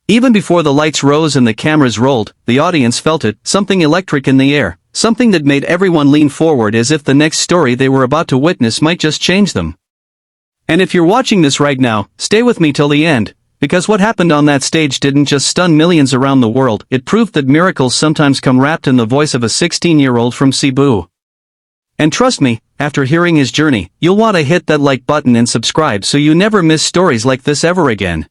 Even before the lights rose and the cameras rolled, the audience felt it, something electric in the air, something that made everyone lean forward as if the next story they were about to witness might just change them. And if you're watching this right now, stay with me till the end, because what happened on that stage didn't just stun millions around the world, it proved that miracles sometimes come wrapped in the voice of a 16-year-old from Cebu. And trust me, after hearing his journey, you'll want to hit that like button and subscribe so you never miss stories like this ever again.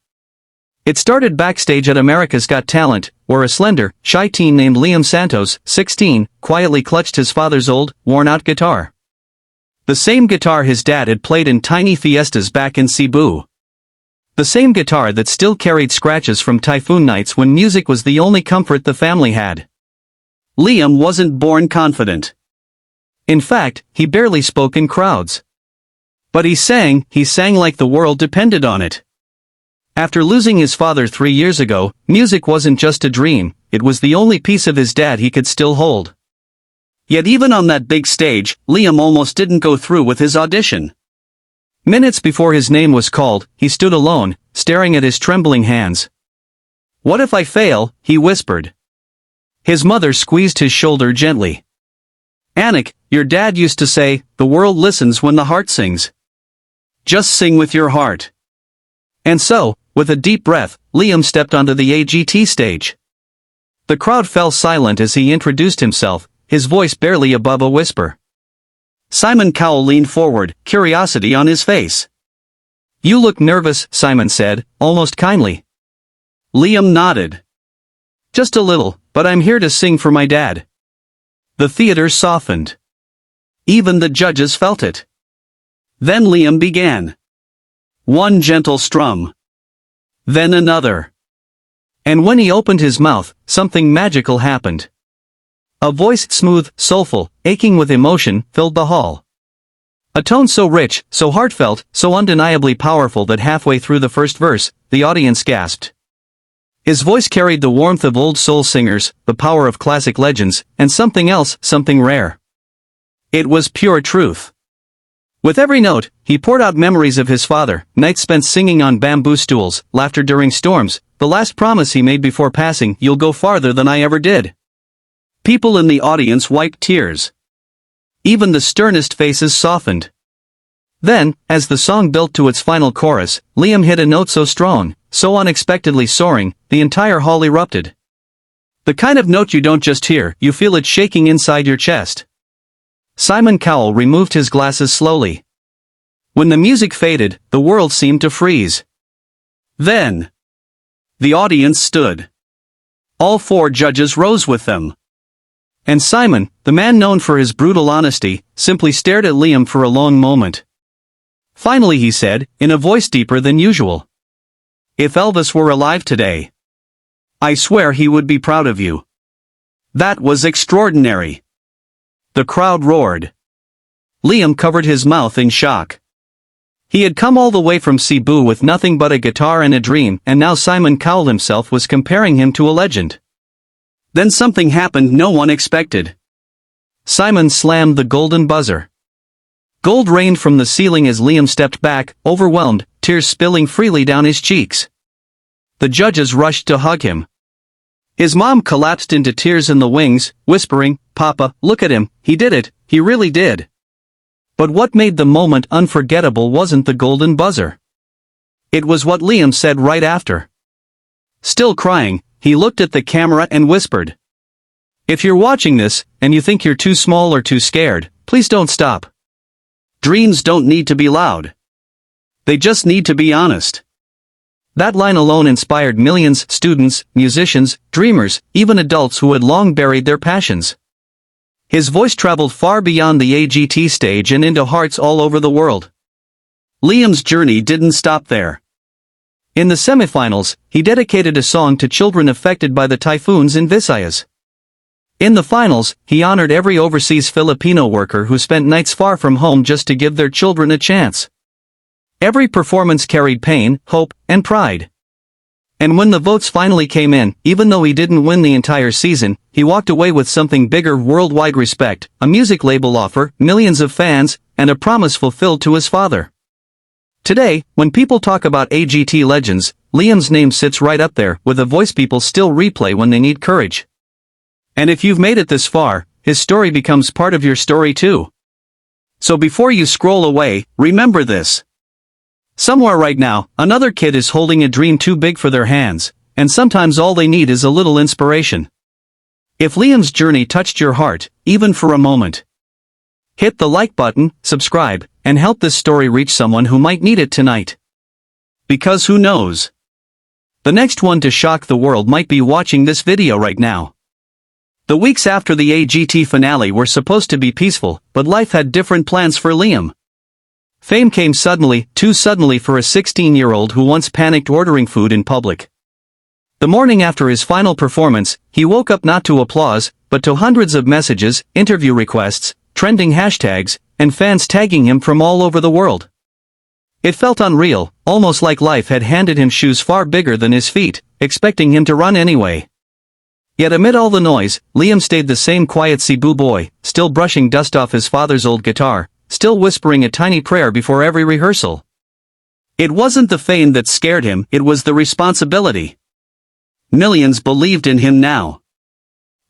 It started backstage at America's Got Talent, where a slender, shy teen named Liam Santos, 16, quietly clutched his father's old, worn-out guitar. The same guitar his dad had played in tiny fiestas back in Cebu. The same guitar that still carried scratches from typhoon nights when music was the only comfort the family had. Liam wasn't born confident. In fact, he barely spoke in crowds. But he sang like the world depended on it. After losing his father 3 years ago, music wasn't just a dream, it was the only piece of his dad he could still hold. Yet even on that big stage, Liam almost didn't go through with his audition. Minutes before his name was called, he stood alone, staring at his trembling hands. "What if I fail?" he whispered. His mother squeezed his shoulder gently. "Anik, your dad used to say, the world listens when the heart sings. Just sing with your heart." And so, with a deep breath, Liam stepped onto the AGT stage. The crowd fell silent as he introduced himself, his voice barely above a whisper. Simon Cowell leaned forward, curiosity on his face. "You look nervous," Simon said, almost kindly. Liam nodded. "Just a little, but I'm here to sing for my dad." The theater softened. Even the judges felt it. Then Liam began. One gentle strum. Then another. And when he opened his mouth, something magical happened. A voice smooth, soulful, aching with emotion, filled the hall. A tone so rich, so heartfelt, so undeniably powerful that halfway through the first verse, the audience gasped. His voice carried the warmth of old soul singers, the power of classic legends, and something else, something rare. It was pure truth. With every note, he poured out memories of his father, nights spent singing on bamboo stools, laughter during storms, the last promise he made before passing, "You'll go farther than I ever did." People in the audience wiped tears. Even the sternest faces softened. Then, as the song built to its final chorus, Liam hit a note so strong, so unexpectedly soaring, the entire hall erupted. The kind of note you don't just hear, you feel it shaking inside your chest. Simon Cowell removed his glasses slowly. When the music faded, the world seemed to freeze. Then, the audience stood. All 4 judges rose with them. And Simon, the man known for his brutal honesty, simply stared at Liam for a long moment. Finally he said, in a voice deeper than usual. "If Elvis were alive today, I swear he would be proud of you." That was extraordinary. The crowd roared. Liam covered his mouth in shock. He had come all the way from Cebu with nothing but a guitar and a dream, and now Simon Cowell himself was comparing him to a legend. Then something happened no one expected. Simon slammed the golden buzzer. Gold rained from the ceiling as Liam stepped back, overwhelmed, tears spilling freely down his cheeks. The judges rushed to hug him. His mom collapsed into tears in the wings, whispering, "Papa, look at him, he did it, he really did." But what made the moment unforgettable wasn't the golden buzzer. It was what Liam said right after. Still crying, he looked at the camera and whispered, "If you're watching this, and you think you're too small or too scared, please don't stop. Dreams don't need to be loud. They just need to be honest." That line alone inspired millions, students, musicians, dreamers, even adults who had long buried their passions. His voice traveled far beyond the AGT stage and into hearts all over the world. Liam's journey didn't stop there. In the semifinals, he dedicated a song to children affected by the typhoons in Visayas. In the finals, he honored every overseas Filipino worker who spent nights far from home just to give their children a chance. Every performance carried pain, hope, and pride. And when the votes finally came in, even though he didn't win the entire season, he walked away with something bigger: worldwide respect, a music label offer, millions of fans, and a promise fulfilled to his father. Today, when people talk about AGT legends, Liam's name sits right up there with a voice people still replay when they need courage. And if you've made it this far, his story becomes part of your story too. So before you scroll away, remember this. Somewhere right now, another kid is holding a dream too big for their hands, and sometimes all they need is a little inspiration. If Liam's journey touched your heart, even for a moment, hit the like button, subscribe, and help this story reach someone who might need it tonight. Because who knows? The next one to shock the world might be watching this video right now. The weeks after the AGT finale were supposed to be peaceful, but life had different plans for Liam. Fame came suddenly, too suddenly for a 16-year-old who once panicked ordering food in public. The morning after his final performance, he woke up not to applause, but to hundreds of messages, interview requests, trending hashtags, and fans tagging him from all over the world. It felt unreal, almost like life had handed him shoes far bigger than his feet, expecting him to run anyway. Yet amid all the noise, Liam stayed the same quiet Cebu boy, still brushing dust off his father's old guitar, still whispering a tiny prayer before every rehearsal. It wasn't the fame that scared him, it was the responsibility. Millions believed in him now.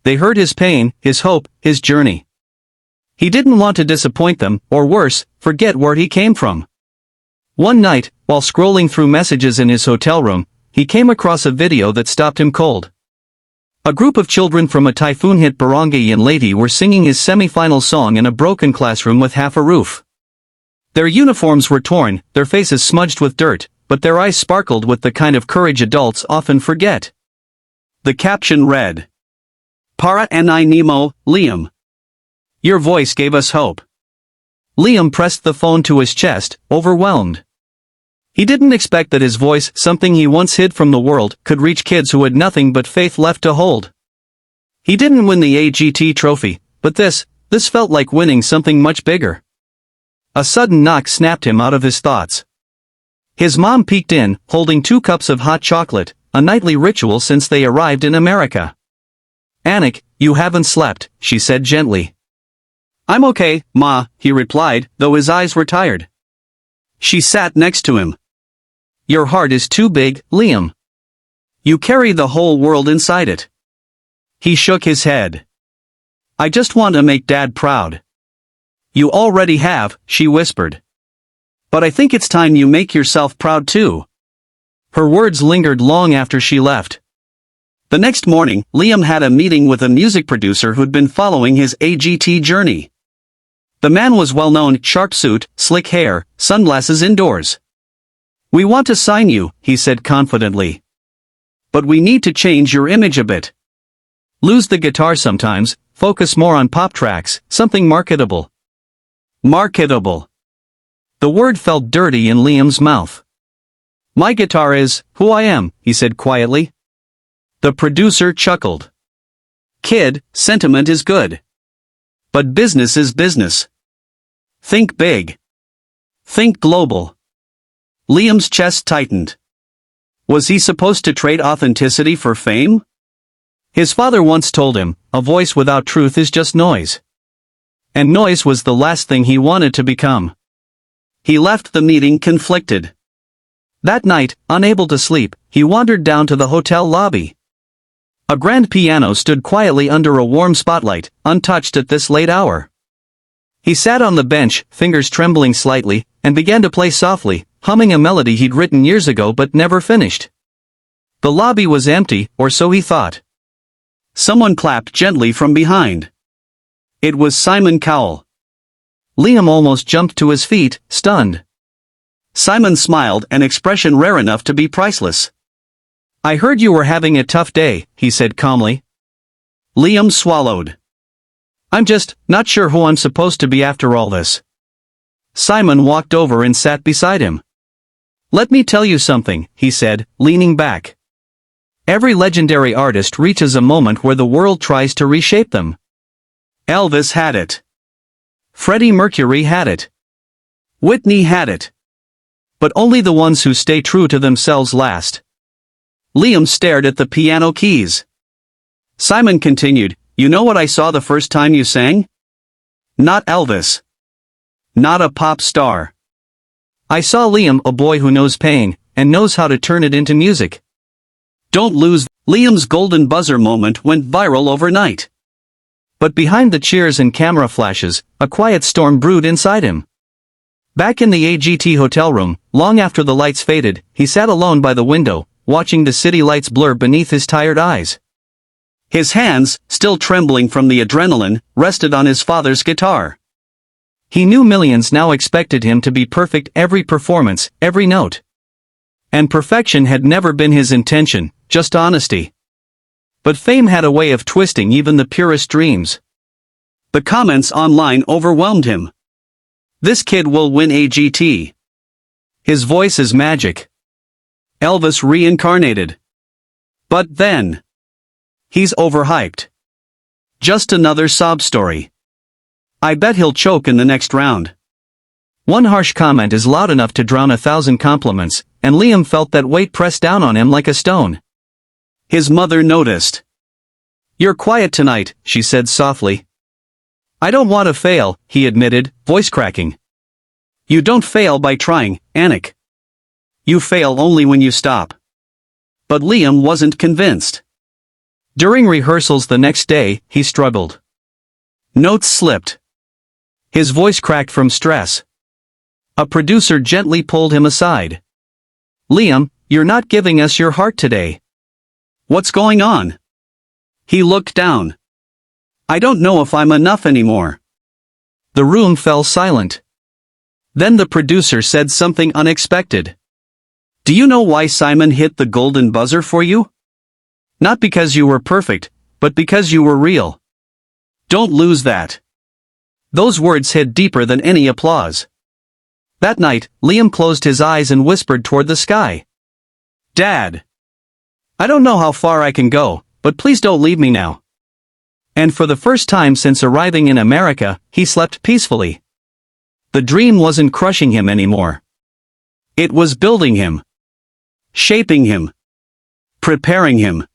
They heard his pain, his hope, his journey. He didn't want to disappoint them, or worse, forget where he came from. One night, while scrolling through messages in his hotel room, he came across a video that stopped him cold. A group of children from a typhoon-hit barangay in Leyte were singing his semi-final song in a broken classroom with half a roof. Their uniforms were torn, their faces smudged with dirt, but their eyes sparkled with the kind of courage adults often forget. The caption read, "Para ni Nemo, Liam. Your voice gave us hope." Liam pressed the phone to his chest, overwhelmed. He didn't expect that his voice, something he once hid from the world, could reach kids who had nothing but faith left to hold. He didn't win the AGT trophy, but this felt like winning something much bigger. A sudden knock snapped him out of his thoughts. His mom peeked in, holding 2 cups of hot chocolate, a nightly ritual since they arrived in America. "Anik, you haven't slept," she said gently. "I'm okay, Ma," he replied, though his eyes were tired. She sat next to him. "Your heart is too big, Liam. You carry the whole world inside it." He shook his head. "I just want to make Dad proud." "You already have," she whispered. "But I think it's time you make yourself proud too." Her words lingered long after she left. The next morning, Liam had a meeting with a music producer who'd been following his AGT journey. The man was well-known, sharp suit, slick hair, sunglasses indoors. "We want to sign you," he said confidently. "But we need to change your image a bit. Lose the guitar sometimes, focus more on pop tracks, something marketable." Marketable. The word felt dirty in Liam's mouth. "My guitar is who I am," he said quietly. The producer chuckled. "Kid, sentiment is good. But business is business. Think big. Think global." Liam's chest tightened. Was he supposed to trade authenticity for fame? His father once told him, a voice without truth is just noise. And noise was the last thing he wanted to become. He left the meeting conflicted. That night, unable to sleep, he wandered down to the hotel lobby. A grand piano stood quietly under a warm spotlight, untouched at this late hour. He sat on the bench, fingers trembling slightly, and began to play softly, humming a melody he'd written years ago but never finished. The lobby was empty, or so he thought. Someone clapped gently from behind. It was Simon Cowell. Liam almost jumped to his feet, stunned. Simon smiled, an expression rare enough to be priceless. "I heard you were having a tough day," he said calmly. Liam swallowed. "I'm just not sure who I'm supposed to be after all this." Simon walked over and sat beside him. "Let me tell you something," he said, leaning back. "Every legendary artist reaches a moment where the world tries to reshape them. Elvis had it. Freddie Mercury had it. Whitney had it. But only the ones who stay true to themselves last." Liam stared at the piano keys. Simon continued, "You know what I saw the first time you sang? Not Elvis. Not a pop star. I saw Liam, a boy who knows pain, and knows how to turn it into music. Don't lose. Liam's golden buzzer moment went viral overnight. But behind the cheers and camera flashes, a quiet storm brewed inside him. Back in the AGT hotel room, long after the lights faded, he sat alone by the window, watching the city lights blur beneath his tired eyes. His hands, still trembling from the adrenaline, rested on his father's guitar. He knew millions now expected him to be perfect every performance, every note. And perfection had never been his intention, just honesty. But fame had a way of twisting even the purest dreams. The comments online overwhelmed him. This kid will win AGT. His voice is magic. Elvis reincarnated. But then, he's overhyped. Just another sob story. I bet he'll choke in the next round. One harsh comment is loud enough to drown 1,000 compliments, and Liam felt that weight pressed down on him like a stone. His mother noticed. "You're quiet tonight," she said softly. "I don't want to fail," he admitted, voice cracking. You don't fail by trying, Anik. You fail only when you stop. But Liam wasn't convinced. During rehearsals the next day, he struggled. Notes slipped. His voice cracked from stress. A producer gently pulled him aside. "Liam, you're not giving us your heart today." What's going on? He looked down. I don't know if I'm enough anymore. The room fell silent. Then the producer said something unexpected. Do you know why Simon hit the golden buzzer for you? Not because you were perfect, but because you were real. Don't lose that. Those words hit deeper than any applause. That night, Liam closed his eyes and whispered toward the sky. Dad. I don't know how far I can go, but please don't leave me now. And for the first time since arriving in America, he slept peacefully. The dream wasn't crushing him anymore. It was building him. Shaping him. Preparing him.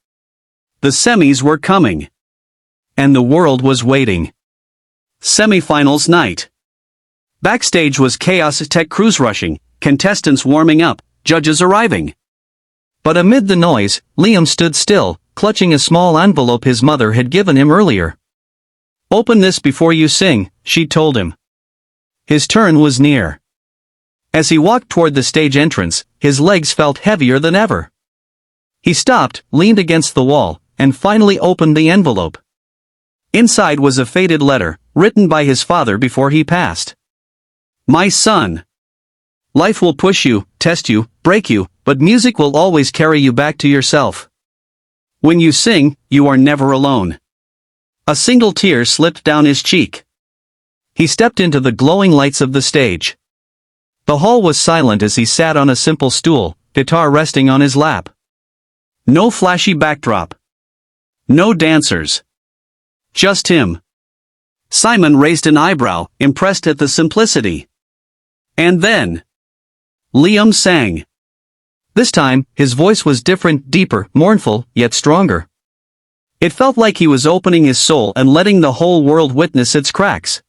The semis were coming. And the world was waiting. Semifinals night. Backstage was chaos, tech crews rushing, contestants warming up, judges arriving. But amid the noise, Liam stood still, clutching a small envelope his mother had given him earlier. "Open this before you sing," she told him. His turn was near. As he walked toward the stage entrance, his legs felt heavier than ever. He stopped, leaned against the wall, and finally opened the envelope. Inside was a faded letter, written by his father before he passed. My son. Life will push you, test you, break you, but music will always carry you back to yourself. When you sing, you are never alone. A single tear slipped down his cheek. He stepped into the glowing lights of the stage. The hall was silent as he sat on a simple stool, guitar resting on his lap. No flashy backdrop. No dancers. Just him. Simon raised an eyebrow, impressed at the simplicity. And then, Liam sang. This time, his voice was different, deeper, mournful, yet stronger. It felt like he was opening his soul and letting the whole world witness its cracks.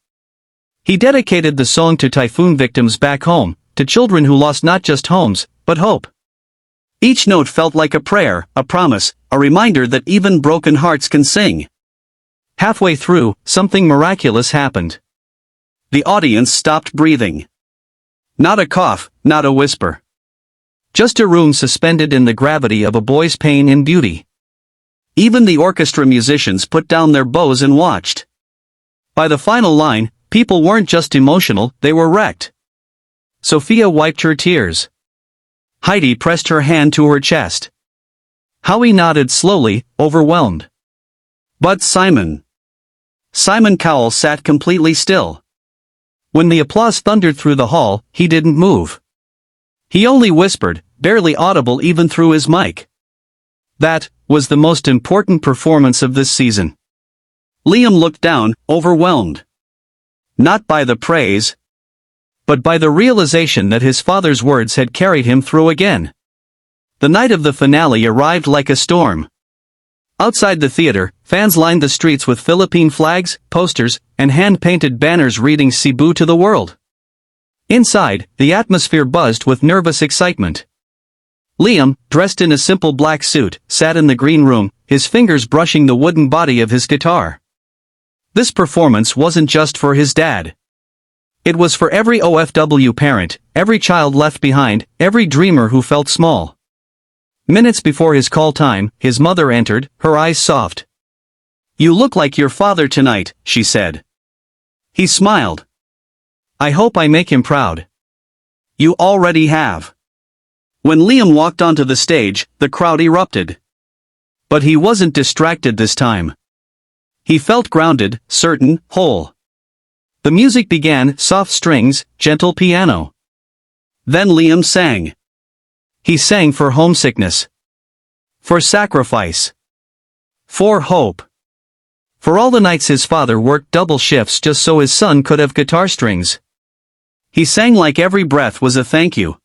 He dedicated the song to typhoon victims back home, to children who lost not just homes, but hope. Each note felt like a prayer, a promise, a reminder that even broken hearts can sing. Halfway through, something miraculous happened. The audience stopped breathing. Not a cough, not a whisper. Just a room suspended in the gravity of a boy's pain and beauty. Even the orchestra musicians put down their bows and watched. By the final line, people weren't just emotional, they were wrecked. Sophia wiped her tears. Heidi pressed her hand to her chest. Howie nodded slowly, overwhelmed. But Simon Cowell sat completely still. When the applause thundered through the hall, he didn't move. He only whispered, barely audible even through his mic. That was the most important performance of this season. Liam looked down, overwhelmed. Not by the praise, but by the realization that his father's words had carried him through again. The night of the finale arrived like a storm. Outside the theater, fans lined the streets with Philippine flags, posters, and hand-painted banners reading Cebu to the world. Inside, the atmosphere buzzed with nervous excitement. Liam, dressed in a simple black suit, sat in the green room, his fingers brushing the wooden body of his guitar. This performance wasn't just for his dad. It was for every OFW parent, every child left behind, every dreamer who felt small. Minutes before his call time, his mother entered, her eyes soft. "You look like your father tonight," she said. He smiled. "I hope I make him proud." "You already have." When Liam walked onto the stage, the crowd erupted. But he wasn't distracted this time. He felt grounded, certain, whole. The music began, soft strings, gentle piano. Then Liam sang. He sang for homesickness. For sacrifice. For hope. For all the nights his father worked double shifts just so his son could have guitar strings. He sang like every breath was a thank you.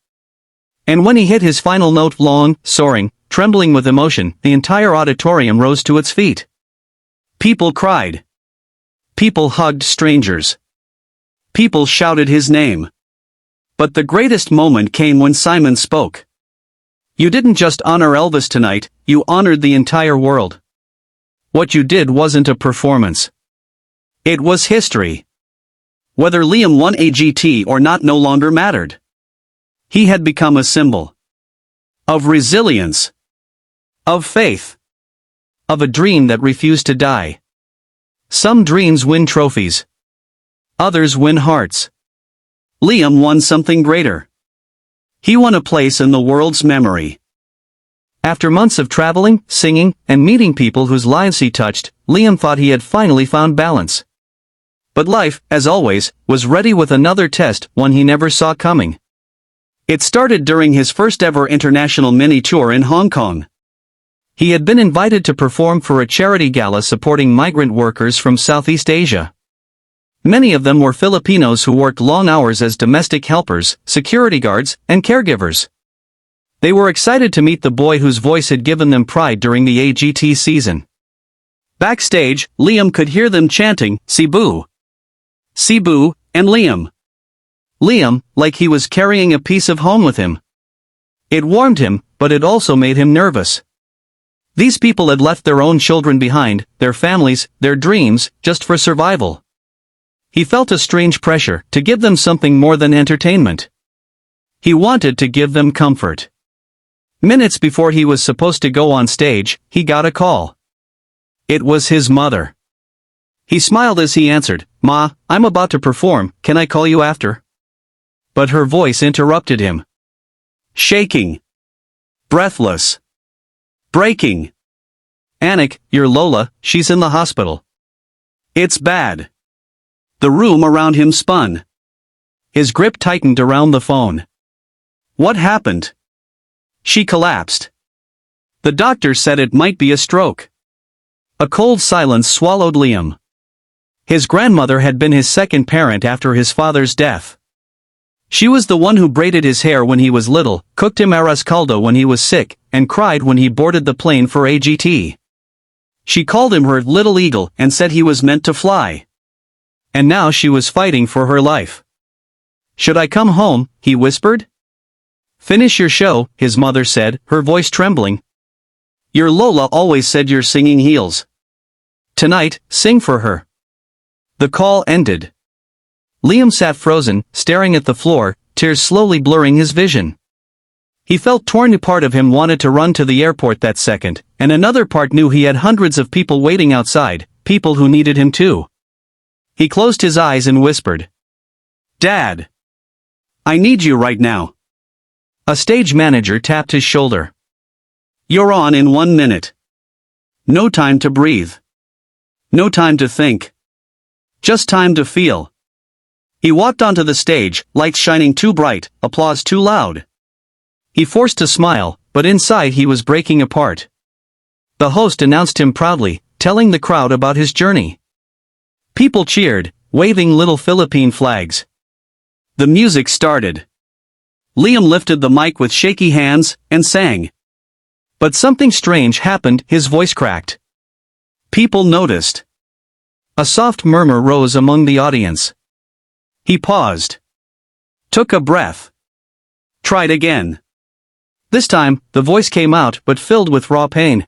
And when he hit his final note, long, soaring, trembling with emotion, the entire auditorium rose to its feet. People cried. People hugged strangers. People shouted his name. But the greatest moment came when Simon spoke. "You didn't just honor Elvis tonight, you honored the entire world. What you did wasn't a performance. It was history." Whether Liam won AGT or not no longer mattered. He had become a symbol. Of resilience. Of faith. Of a dream that refused to die. Some dreams win trophies. Others win hearts. Liam won something greater. He won a place in the world's memory. After months of traveling, singing, and meeting people whose lives he touched, Liam thought he had finally found balance. But life, as always, was ready with another test, one he never saw coming. It started during his first ever international mini-tour in Hong Kong. He had been invited to perform for a charity gala supporting migrant workers from Southeast Asia. Many of them were Filipinos who worked long hours as domestic helpers, security guards, and caregivers. They were excited to meet the boy whose voice had given them pride during the AGT season. Backstage, Liam could hear them chanting, "Cebu. Cebu," and Liam. Liam, like he was carrying a piece of home with him. It warmed him, but it also made him nervous. These people had left their own children behind, their families, their dreams, just for survival. He felt a strange pressure to give them something more than entertainment. He wanted to give them comfort. Minutes before he was supposed to go on stage, he got a call. It was his mother. He smiled as he answered, "Ma, I'm about to perform, can I call you after?" But her voice interrupted him. Shaking. Breathless. Breaking. "Anik, you're Lola, she's in the hospital." "It's bad." The room around him spun. His grip tightened around the phone. What happened? She collapsed. The doctor said it might be a stroke. A cold silence swallowed Liam. His grandmother had been his second parent after his father's death. She was the one who braided his hair when he was little, cooked him arroz caldo when he was sick, and cried when he boarded the plane for AGT. She called him her little eagle and said he was meant to fly. And now she was fighting for her life. "Should I come home?" he whispered. "Finish your show," his mother said, her voice trembling. "Your Lola always said your singing heals. Tonight, sing for her." The call ended. Liam sat frozen, staring at the floor, tears slowly blurring his vision. He felt torn. A part of him wanted to run to the airport that second, and another part knew he had hundreds of people waiting outside, people who needed him too. He closed his eyes and whispered, "Dad. I need you right now." A stage manager tapped his shoulder. "You're on in 1 minute. No time to breathe. No time to think. Just time to feel." He walked onto the stage, lights shining too bright, applause too loud. He forced a smile, but inside he was breaking apart. The host announced him proudly, telling the crowd about his journey. People cheered, waving little Philippine flags. The music started. Liam lifted the mic with shaky hands, and sang. But something strange happened, his voice cracked. People noticed. A soft murmur rose among the audience. He paused. Took a breath. Tried again. This time, the voice came out but filled with raw pain.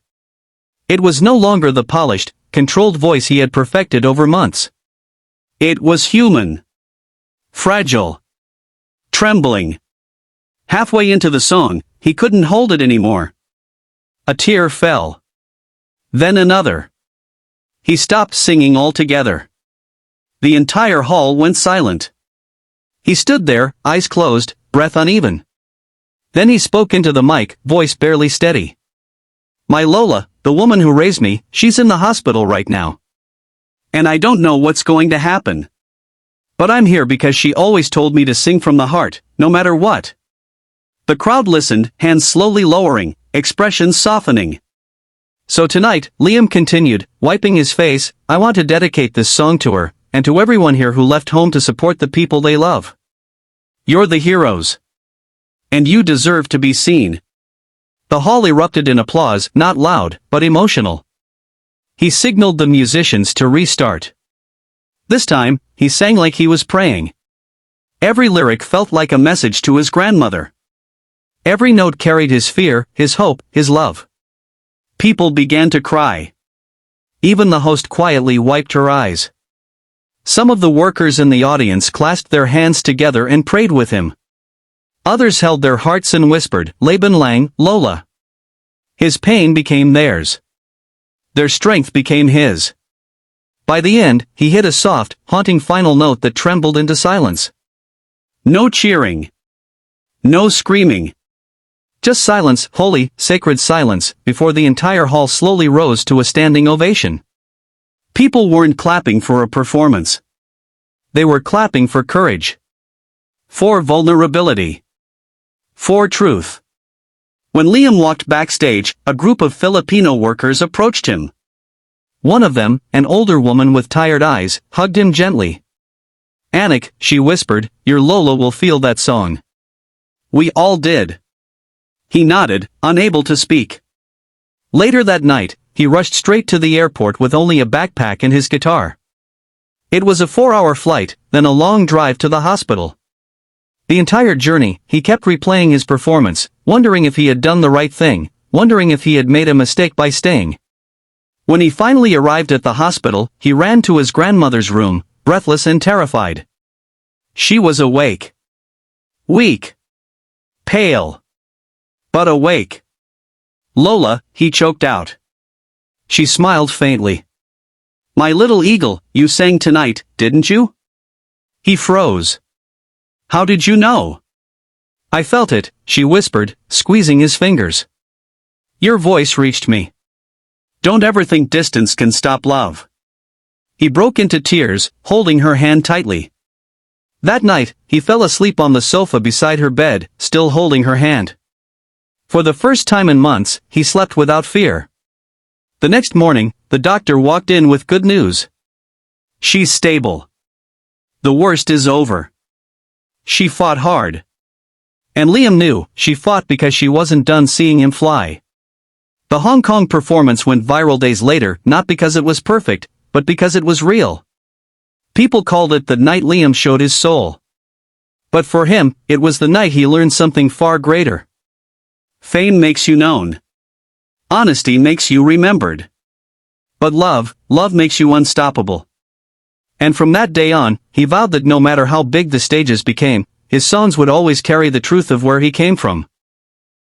It was no longer the polished, controlled voice he had perfected over months. It was human. Fragile. Trembling. Halfway into the song, he couldn't hold it anymore. A tear fell. Then another. He stopped singing altogether. The entire hall went silent. He stood there, eyes closed, breath uneven. Then he spoke into the mic, voice barely steady. "My Lola, the woman who raised me, she's in the hospital right now. And I don't know what's going to happen. But I'm here because she always told me to sing from the heart, no matter what." The crowd listened, hands slowly lowering, expressions softening. "So tonight," Liam continued, wiping his face, "I want to dedicate this song to her, and to everyone here who left home to support the people they love. You're the heroes. And you deserve to be seen." The hall erupted in applause, not loud, but emotional. He signaled the musicians to restart. This time, he sang like he was praying. Every lyric felt like a message to his grandmother. Every note carried his fear, his hope, his love. People began to cry. Even the host quietly wiped her eyes. Some of the workers in the audience clasped their hands together and prayed with him. Others held their hearts and whispered, "Laban Lang, Lola." His pain became theirs. Their strength became his. By the end, he hit a soft, haunting final note that trembled into silence. No cheering. No screaming. Just silence, holy, sacred silence, before the entire hall slowly rose to a standing ovation. People weren't clapping for a performance. They were clapping for courage. For vulnerability. For truth. When Liam walked backstage, a group of Filipino workers approached him. One of them, an older woman with tired eyes, hugged him gently. "Anak," she whispered, "your Lola will feel that song." We all did. He nodded, unable to speak. Later that night, he rushed straight to the airport with only a backpack and his guitar. It was a 4-hour flight, then a long drive to the hospital. The entire journey, he kept replaying his performance, wondering if he had done the right thing, wondering if he had made a mistake by staying. When he finally arrived at the hospital, he ran to his grandmother's room, breathless and terrified. She was awake. Weak. Pale. But awake. "Lola," he choked out. She smiled faintly. "My little eagle, you sang tonight, didn't you?" He froze. "How did you know?" "I felt it," she whispered, squeezing his fingers. "Your voice reached me. Don't ever think distance can stop love." He broke into tears, holding her hand tightly. That night, he fell asleep on the sofa beside her bed, still holding her hand. For the first time in months, he slept without fear. The next morning, the doctor walked in with good news. "She's stable. The worst is over." She fought hard. And Liam knew, she fought because she wasn't done seeing him fly. The Hong Kong performance went viral days later, not because it was perfect, but because it was real. People called it the night Liam showed his soul. But for him, it was the night he learned something far greater. Fame makes you known. Honesty makes you remembered. But love makes you unstoppable. And from that day on, he vowed that no matter how big the stages became, his songs would always carry the truth of where he came from.